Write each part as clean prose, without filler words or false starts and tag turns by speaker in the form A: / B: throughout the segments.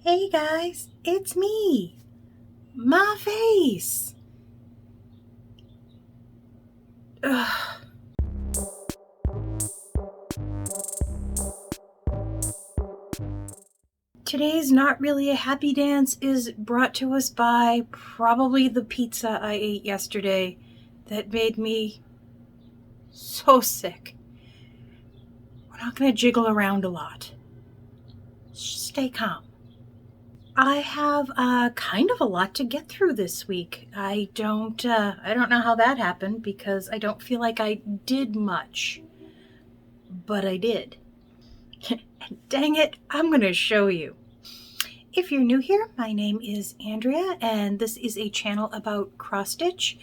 A: Hey guys, it's me, my face. Ugh. Today's Not Really a Happy Dance is brought to us by probably the pizza I ate yesterday that made me so sick. We're not going to jiggle around a lot. Stay calm. I have kind of a lot to get through this week. I don't know how that happened because I don't feel like I did much, but I did. And dang it, I'm going to show you. If you're new here, my name is Andrea, and this is a channel about cross-stitch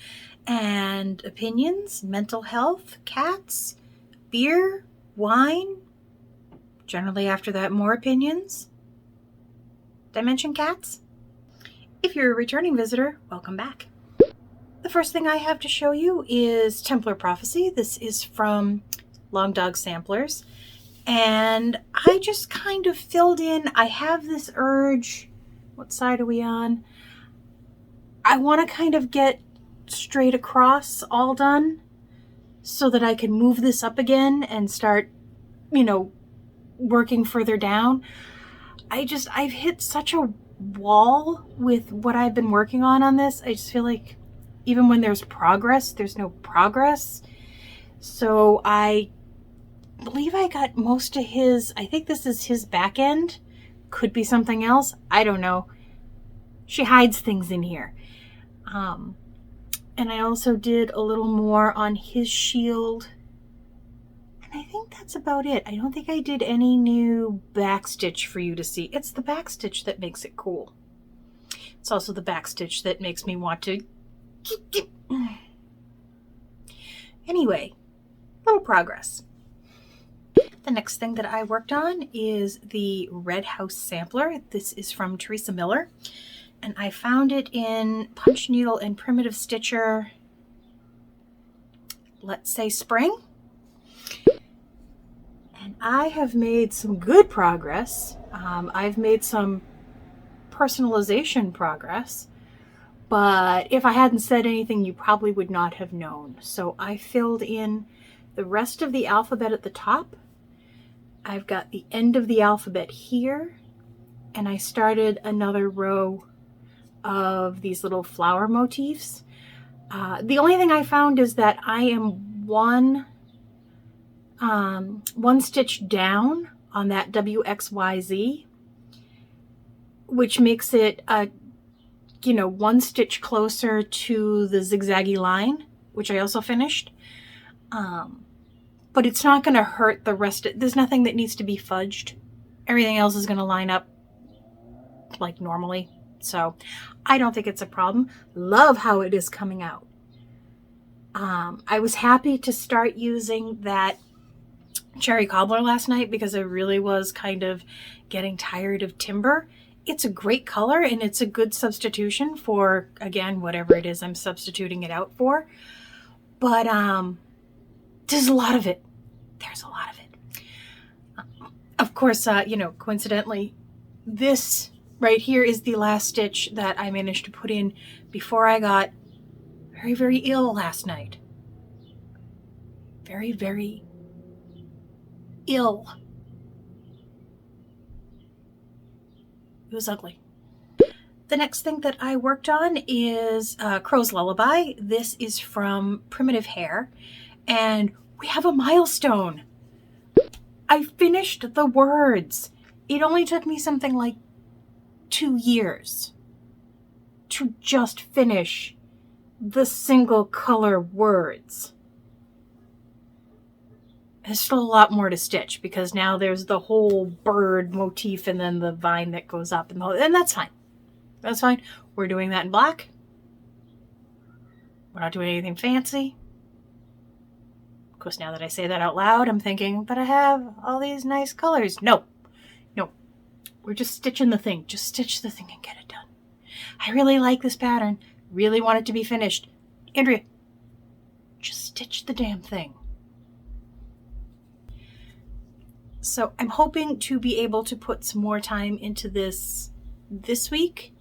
A: and opinions, mental health, cats, beer, wine. Generally after that, more opinions. Did I mention cats? If you're a returning visitor, welcome back. The first thing I have to show you is Templar Prophecy. This is from Long Dog Samplers. And I just kind of filled in. I have this urge. What side are we on? I want to kind of get straight across all done so that I can move this up again and start, working further down. I've hit such a wall with what I've been working on this. I just feel like even when there's progress, there's no progress. So I believe I got most of his, I think this is his back end. Could be something else. I don't know. She hides things in here. And I also did a little more on his shield. And I think that's about it. I don't think I did any new backstitch for you to see. It's the backstitch that makes it cool. It's also the backstitch that makes me want to... Anyway, little progress. The next thing that I worked on is the Red House Sampler. This is from Teresa Miller. And I found it in Punch Needle and Primitive Stitcher, let's say spring. And I have made some good progress. I've made some personalization progress. But if I hadn't said anything, you probably would not have known. So I filled in the rest of the alphabet at the top. I've got the end of the alphabet here. And I started another row of these little flower motifs. The only thing I found is that I am one stitch down on that WXYZ, which makes it one stitch closer to the zigzaggy line, which I also finished. But it's not going to hurt the rest. There's nothing that needs to be fudged. Everything else is going to line up like normally. So I don't think it's a problem. Love how it is coming out. I was happy to start using that cherry cobbler last night because I really was kind of getting tired of timber. It's a great color and it's a good substitution for, again, whatever it is I'm substituting it out for. But there's a lot of it. There's a lot of it. Of course, coincidentally, this right here is the last stitch that I managed to put in before I got very, very ill last night. Very, very ill. It was ugly. The next thing that I worked on is Crow's Lullaby. This is from Primitive Hare. And we have a milestone. I finished the words. It only took me something like 2 years to just finish the single color words. There's still a lot more to stitch because now there's the whole bird motif and then the vine that goes up and that's fine. That's fine. We're doing that in black. We're not doing anything fancy. Of course, now that I say that out loud, I'm thinking, but I have all these nice colors. No. We're just stitching the thing. Just stitch the thing and get it done. I really like this pattern. Really want it to be finished. Andrea, just stitch the damn thing. So I'm hoping to be able to put some more time into this this week.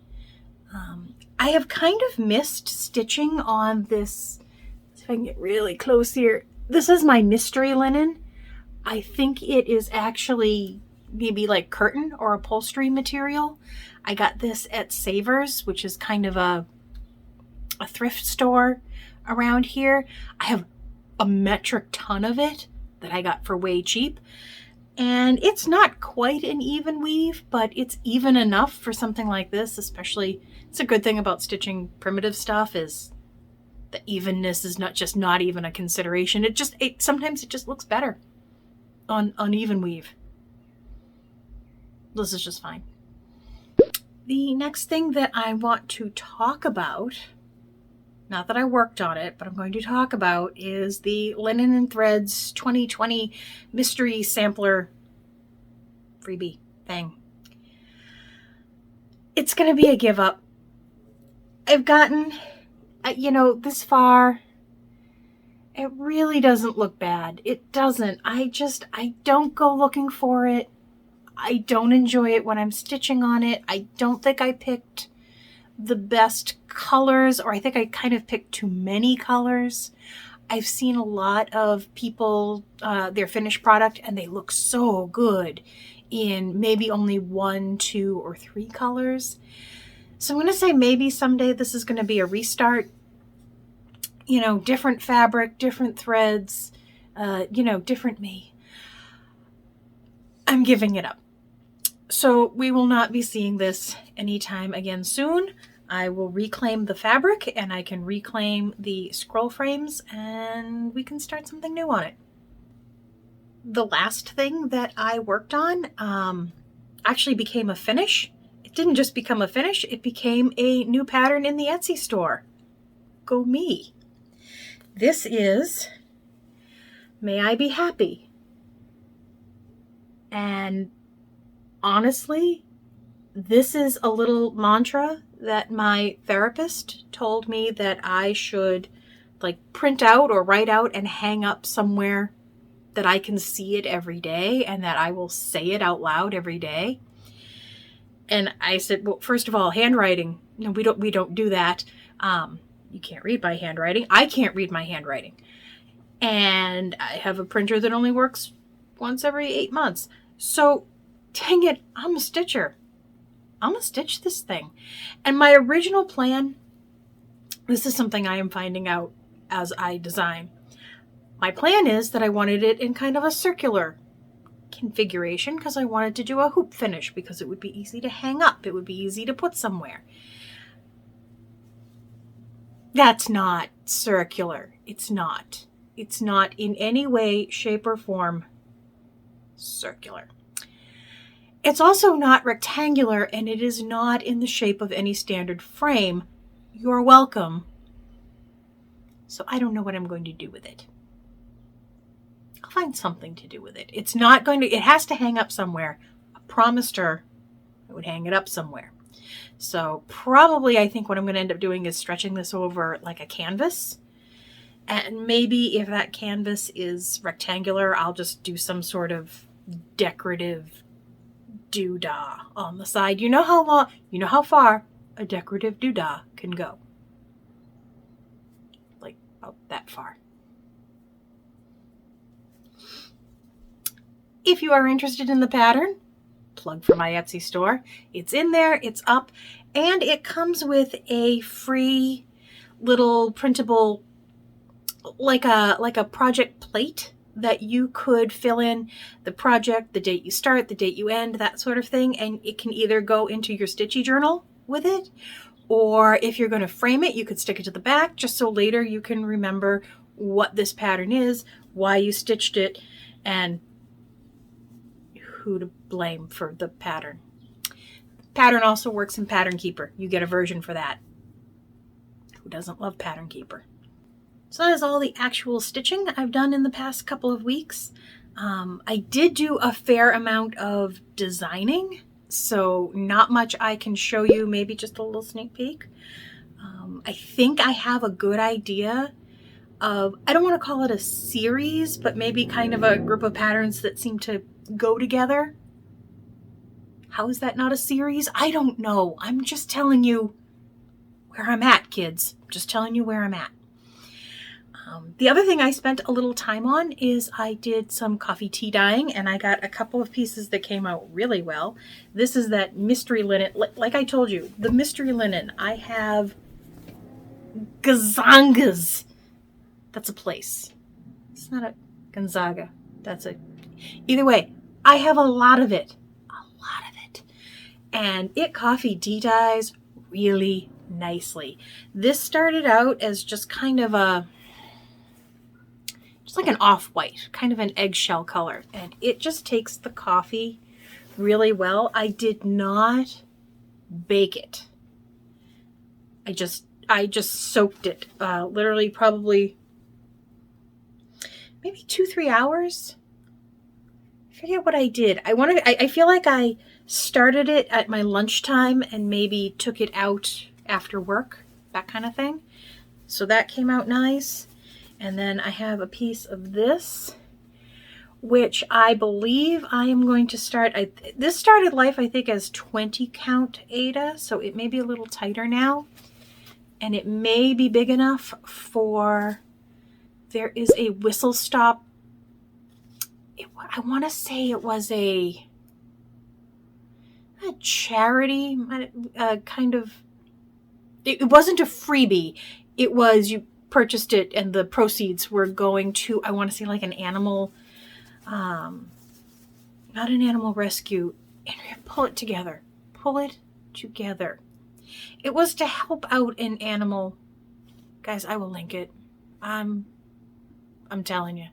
A: I have kind of missed stitching on this. If I can get really close here. This is my mystery linen. I think it is actually maybe like curtain or upholstery material. I got this at Savers, which is kind of a thrift store around here. I have a metric ton of it that I got for way cheap. And it's not quite an even weave, but it's even enough for something like this, especially. It's a good thing about stitching primitive stuff is the evenness is not even a consideration. Sometimes it just looks better on uneven weave. This is just fine. The next thing that I want to talk about, not that I worked on it, but I'm going to talk about, is the Linen and Threads 2020 Mystery Sampler freebie thing. It's going to be a give up. I've gotten, this far. It really doesn't look bad. It doesn't. I don't go looking for it. I don't enjoy it when I'm stitching on it. I don't think I picked the best colors, or I think I kind of picked too many colors. I've seen a lot of people, their finished product, and they look so good in maybe only 1, 2, or 3 colors. So I'm going to say maybe someday this is going to be a restart. Different fabric, different threads, different me. I'm giving it up. So we will not be seeing this anytime again soon. I will reclaim the fabric and I can reclaim the scroll frames and we can start something new on it. The last thing that I worked on actually became a finish. It didn't just become a finish, it became a new pattern in the Etsy store. Go me. This is May I Be Happy. And honestly, this is a little mantra that my therapist told me that I should print out or write out and hang up somewhere that I can see it every day and that I will say it out loud every day. And I said, well, first of all, handwriting. No, we don't do that. You can't read my handwriting. I can't read my handwriting. And I have a printer that only works once every 8 months. So, dang it, I'm a stitcher. I'm gonna stitch this thing. And my original plan, this is something I am finding out as I design. My plan is that I wanted it in kind of a circular configuration because I wanted to do a hoop finish because it would be easy to hang up. It would be easy to put somewhere. That's not circular. It's not. It's not in any way, shape, or form circular. It's also not rectangular, and it is not in the shape of any standard frame. You're welcome. So I don't know what I'm going to do with it. I'll find something to do with it. It has to hang up somewhere. I promised her I would hang it up somewhere. So probably I think what I'm going to end up doing is stretching this over like a canvas. And maybe if that canvas is rectangular, I'll just do some sort of decorative doodah on the side. You know how far a decorative doodah can go. Like about that far. If you are interested in the pattern, plug for my Etsy store. It's in there, it's up, and it comes with a free little printable, like a project plate that you could fill in the project, the date you start, the date you end, that sort of thing, and it can either go into your stitchy journal with it, or if you're going to frame it, you could stick it to the back just so later you can remember what this pattern is, why you stitched it, and who to blame for the pattern. Pattern also works in Pattern Keeper. You get a version for that. Who doesn't love Pattern Keeper? So that is all the actual stitching I've done in the past couple of weeks. I did do a fair amount of designing, so not much I can show you, maybe just a little sneak peek. I think I have a good idea of, I don't want to call it a series, but maybe kind of a group of patterns that seem to go together. How is that not a series? I don't know. I'm just telling you where I'm at, kids. Just telling you where I'm at. The other thing I spent a little time on is I did some coffee tea dyeing, and I got a couple of pieces that came out really well. This is that mystery linen. Like I told you, the mystery linen. I have Gazangas. That's a place. It's not a Gonzaga. That's a... Either way, I have a lot of it. A lot of it. And it coffee tea dyes really nicely. This started out as just kind of a... Just like an off-white, kind of an eggshell color. And it just takes the coffee really well. I did not bake it. I just soaked it. Literally probably maybe 2-3 hours. I forget what I did. I feel like I started it at my lunchtime and maybe took it out after work, that kind of thing. So that came out nice. And then I have a piece of this, which I believe I am going to start. This started life, I think, as 20 count Ada, so it may be a little tighter now. And it may be big enough for, there is a Whistlestop. I want to say it was a charity, kind of, it wasn't a freebie. It was, you purchased it and the proceeds were going to, I want to say like an animal, not an animal rescue. Andrea, pull it together. Pull it together. It was to help out an animal. Guys, I will link it. I'm telling you.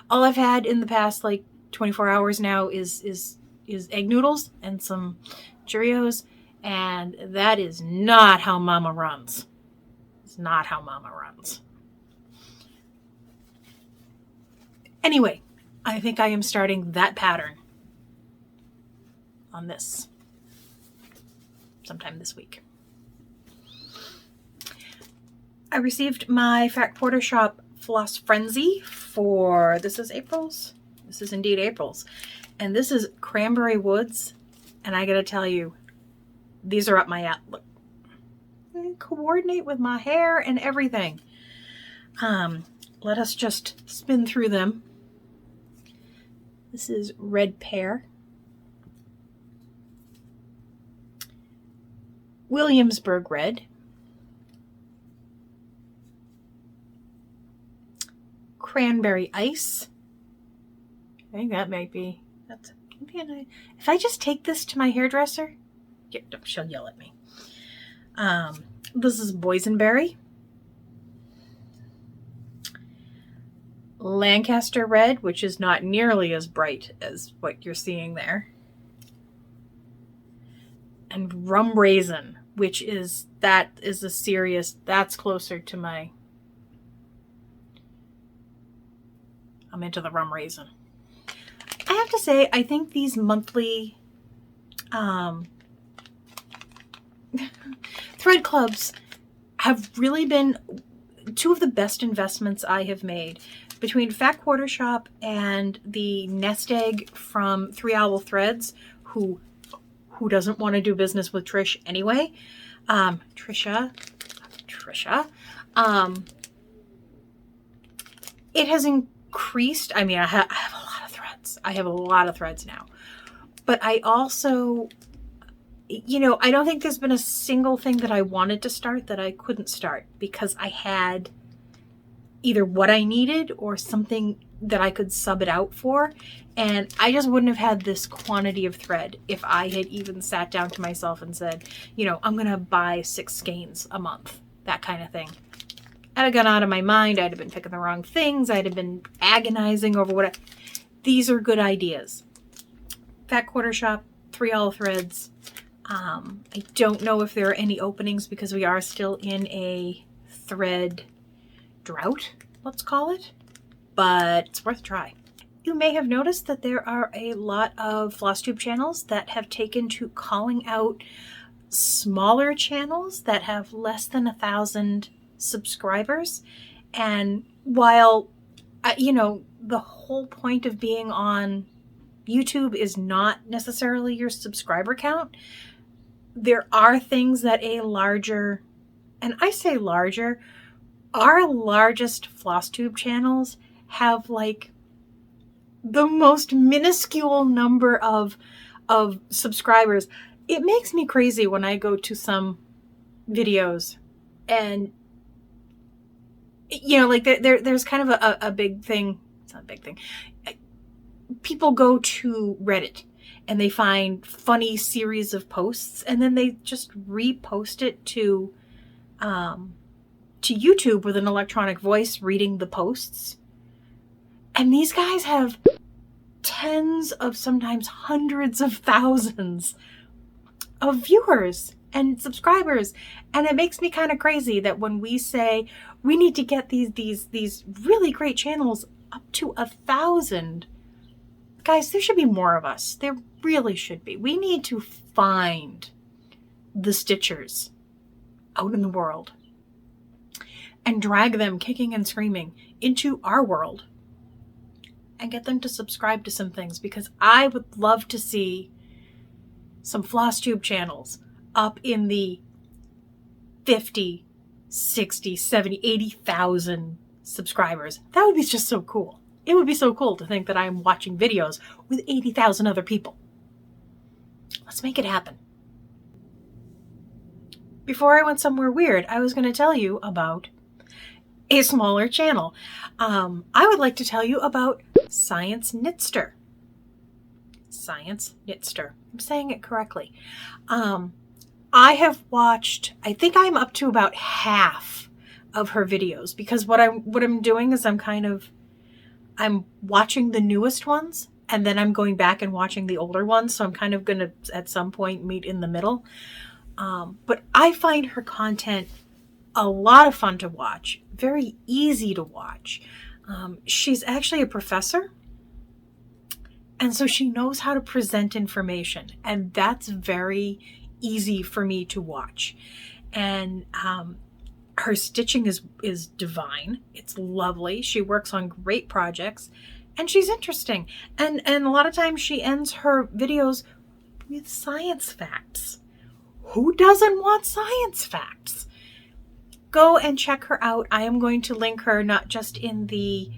A: All I've had in the past like 24 hours now is egg noodles and some Cheerios, and that is not how Mama runs. It's not how Mama runs. Anyway, I think I am starting that pattern on this sometime this week. I received my Fat Quarter Shop Floss Frenzy for, this is April's? This is indeed April's. And this is Cranberry Woods. And I gotta tell you, these are up my alley. Look, coordinate with my hair and everything. Let us just spin through them. This is Red Pear. Williamsburg Red. Cranberry Ice. I think that might be, that's maybe a, if I just take this to my hairdresser, she'll yell at me. This is Boysenberry. Lancaster Red, which is not nearly as bright as what you're seeing there. And Rum Raisin, which is, that is a serious, that's closer to my, I'm into the Rum Raisin. I have to say, I think these monthly thread clubs have really been two of the best investments I have made. Between Fat Quarter Shop and the nest egg from Three Owl Threads, who doesn't want to do business with Trish anyway. Trisha. It has increased. I mean, I have a lot of threads. I have a lot of threads now. But I also, you know, I don't think there's been a single thing that I wanted to start that I couldn't start because I had either what I needed or something that I could sub it out for. And I just wouldn't have had this quantity of thread if I had even sat down to myself and said, you know, I'm going to buy 6 skeins a month, that kind of thing. I'd have gone out of my mind. I'd have been picking the wrong things. I'd have been agonizing over what these are good ideas. Fat Quarter Shop, Three Owl Threads. I don't know if there are any openings because we are still in a thread drought, let's call it, but it's worth a try. You may have noticed that there are a lot of FLOSSTUBE channels that have taken to calling out smaller channels that have less than 1,000 subscribers. And while, you know, the whole point of being on YouTube is not necessarily your subscriber count. There are things that a larger, and I say larger, our largest FLOSSTUBE channels have like the most minuscule number of subscribers. It makes me crazy when I go to some videos and, you know, like there's kind of a big thing. It's not a big thing. People go to Reddit and they find funny series of posts and then they just repost it to YouTube with an electronic voice reading the posts. And these guys have tens of, sometimes hundreds of thousands of viewers and subscribers. And it makes me kind of crazy that when we say we need to get these really great channels up to 1,000, guys, there should be more of us. There really should be. We need to find the Stitchers out in the world and drag them kicking and screaming into our world and get them to subscribe to some things, because I would love to see some FLOSSTUBE channels up in the 50, 60, 70, 80,000 subscribers. That would be just so cool. It would be so cool to think that I'm watching videos with 80,000 other people. Let's make it happen. Before I went somewhere weird, I was going to tell you about a smaller channel. I would like to tell you about Scienceknitster. Scienceknitster. I'm saying it correctly. I have watched, I think I'm up to about half of her videos, because what I'm doing is I'm watching the newest ones and then I'm going back and watching the older ones. So I'm kind of going to at some point meet in the middle. But I find her content a lot of fun to watch, very easy to watch. She's actually a professor, and so she knows how to present information, and that's very easy for me to watch. And her stitching is divine. It's lovely. She works on great projects, and she's interesting. And a lot of times she ends her videos with science facts. Who doesn't want science facts? Go and check her out. I am going to link her not just in the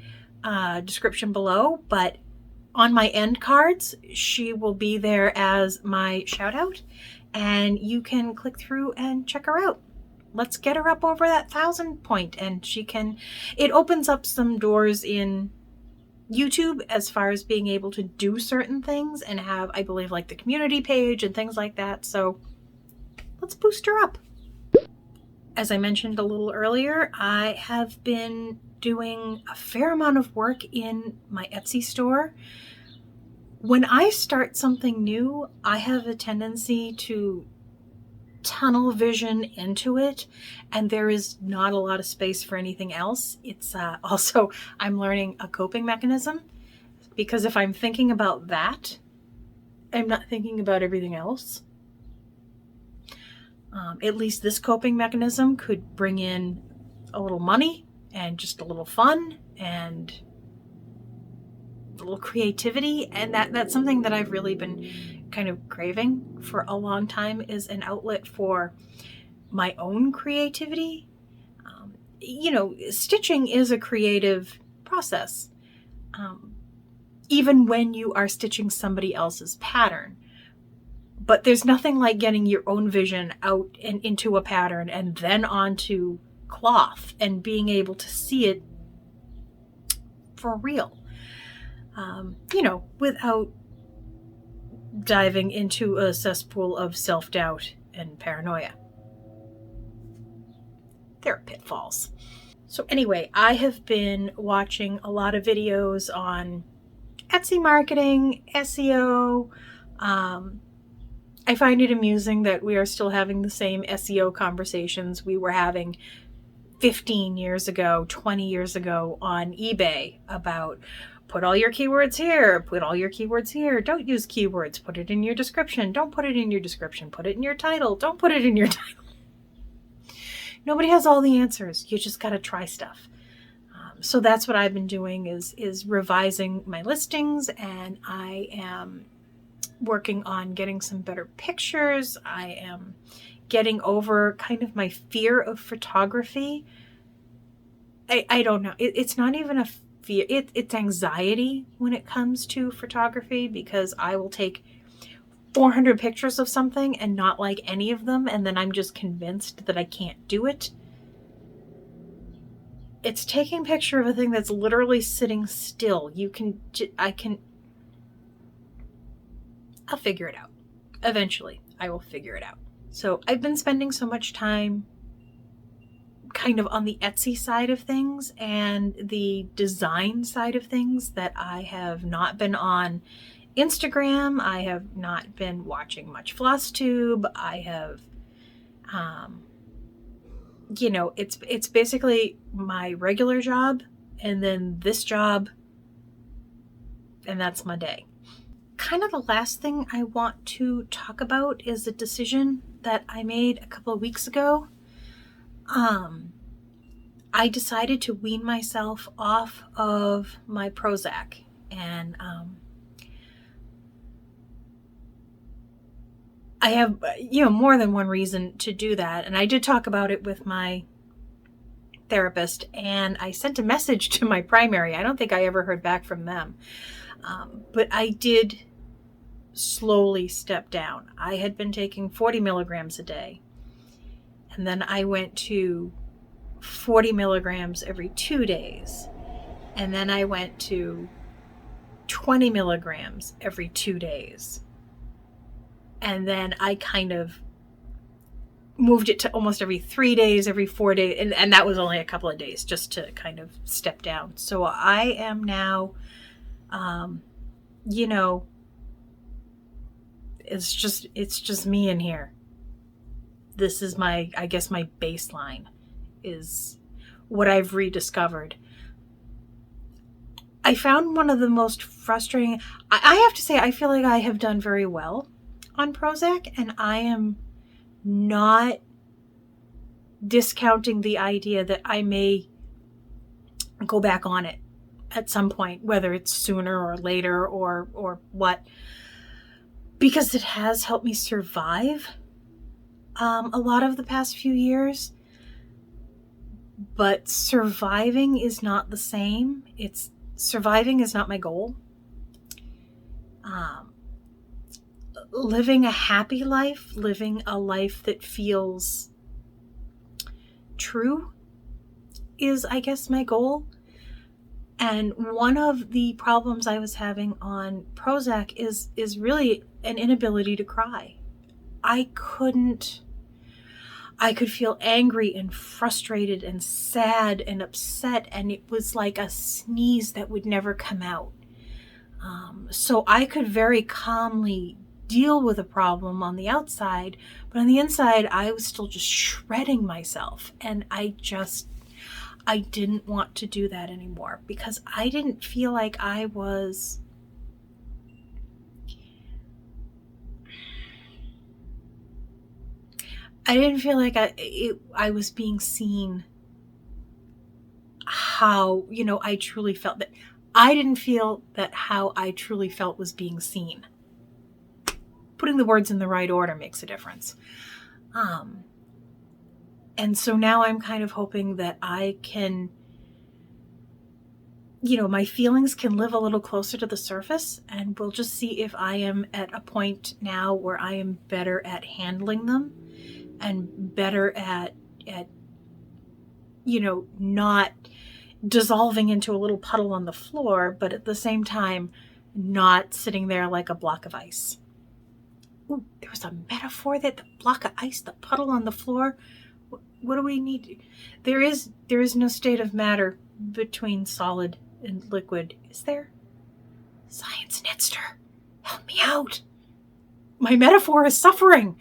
A: description below, but on my end cards. She will be there as my shout out, and you can click through and check her out. Let's get her up over that 1,000 point, and it opens up some doors in YouTube as far as being able to do certain things and have, I believe, like the community page and things like that. So let's boost her up. As I mentioned a little earlier, I have been doing a fair amount of work in my Etsy store. When I start something new, I have a tendency to tunnel vision into it, and there is not a lot of space for anything else. It's also, I'm learning a coping mechanism, because if I'm thinking about that, I'm not thinking about everything else. At least this coping mechanism could bring in a little money and just a little fun and a little creativity. And that's something that I've really been kind of craving for a long time, is an outlet for my own creativity. You know, stitching is a creative process, even when you are stitching somebody else's pattern. But there's nothing like getting your own vision out and into a pattern and then onto cloth and being able to see it for real, you know, without diving into a cesspool of self-doubt and paranoia. There are pitfalls. So anyway, I have been watching a lot of videos on Etsy marketing, SEO. I find it amusing that we are still having the same SEO conversations we were having 15 years ago, 20 years ago on eBay about put all your keywords here, put all your keywords here, don't use keywords, put it in your description, don't put it in your description, put it in your title, don't put it in your title. Nobody has all the answers. You just got to try stuff. So that's what I've been doing is revising my listings, and I am working on getting some better pictures. I am getting over kind of my fear of photography. I don't know. It's not even a fear. It's anxiety when it comes to photography, because I will take 400 pictures of something and not like any of them, and then I'm just convinced that I can't do it. It's taking a picture of a thing that's literally sitting still. I'll figure it out. Eventually, I will figure it out. So I've been spending so much time kind of on the Etsy side of things and the design side of things that I have not been on Instagram. I have not been watching much FLOSSTUBE. I have, it's basically my regular job and then this job, and that's my day. Kind of the last thing I want to talk about is a decision that I made a couple of weeks ago. I decided to wean myself off of my Prozac, and I have, more than one reason to do that. And I did talk about it with my therapist, and I sent a message to my primary. I don't think I ever heard back from them. But I did slowly step down. I had been taking 40 milligrams a day, and then I went to 40 milligrams every 2 days, and then I went to 20 milligrams every 2 days, and then I kind of moved it to almost every 3 days, every 4 days, and that was only a couple of days just to kind of step down. So I am now, it's just me in here. This is my baseline is what I've rediscovered. I found one of the most frustrating, I have to say, I feel like I have done very well on Prozac, and I am not discounting the idea that I may go back on it at some point, whether it's sooner or later or what, because it has helped me survive a lot of the past few years. But surviving is not the same. Surviving is not my goal. Living a happy life, living a life that feels true is, I guess, my goal. And one of the problems I was having on Prozac is really an inability to cry. I could feel angry and frustrated and sad and upset, and it was like a sneeze that would never come out. So I could very calmly deal with a problem on the outside, but on the inside, I was still just shredding myself. And I didn't want to do that anymore, because I didn't feel like I didn't feel like I was being seen how, I truly felt. That I didn't feel that how I truly felt was being seen. Putting the words in the right order makes a difference. And so now I'm kind of hoping that I can, my feelings can live a little closer to the surface, and we'll just see if I am at a point now where I am better at handling them and better at not dissolving into a little puddle on the floor, but at the same time, not sitting there like a block of ice. Ooh, there was a metaphor that the block of ice, the puddle on the floor. What do we need? There is no state of matter between solid and liquid, is there? Scienceknitster, help me out. My metaphor is suffering.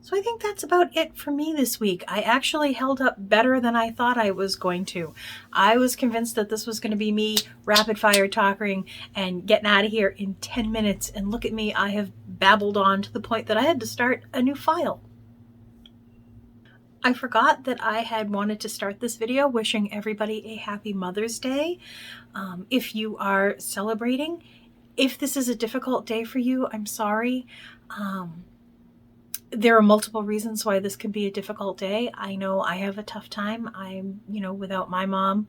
A: So I think that's about it for me this week. I actually held up better than I thought I was going to. I was convinced that this was going to be me rapid fire talking and getting out of here in 10 minutes. And look at me, I have babbled on to the point that I had to start a new file. I forgot that I had wanted to start this video wishing everybody a happy Mother's Day. If you are celebrating, if this is a difficult day for you, I'm sorry. There are multiple reasons why this can be a difficult day. I know I have a tough time. I'm, without my mom.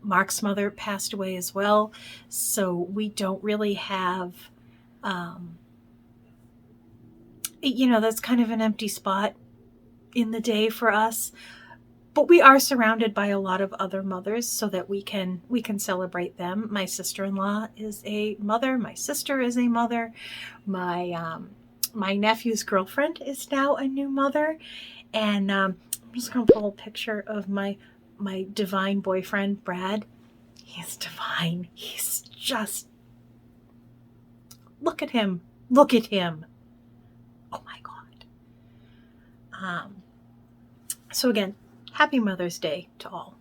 A: Mark's mother passed away as well. So we don't really have, that's kind of an empty spot in the day for us. But we are surrounded by a lot of other mothers so that we can celebrate them. My sister-in-law is a mother. My sister is a mother. My nephew's girlfriend is now a new mother. And I'm just going to pull a picture of my divine boyfriend, Brad. He's divine. He's just... Look at him. Look at him. Oh my God. So again, happy Mother's Day to all.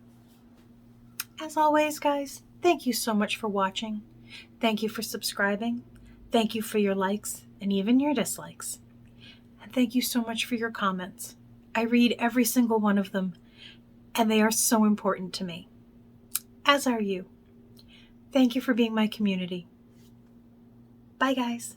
A: As always, guys, thank you so much for watching. Thank you for subscribing. Thank you for your likes and even your dislikes. And thank you so much for your comments. I read every single one of them, and they are so important to me. As are you. Thank you for being my community. Bye, guys.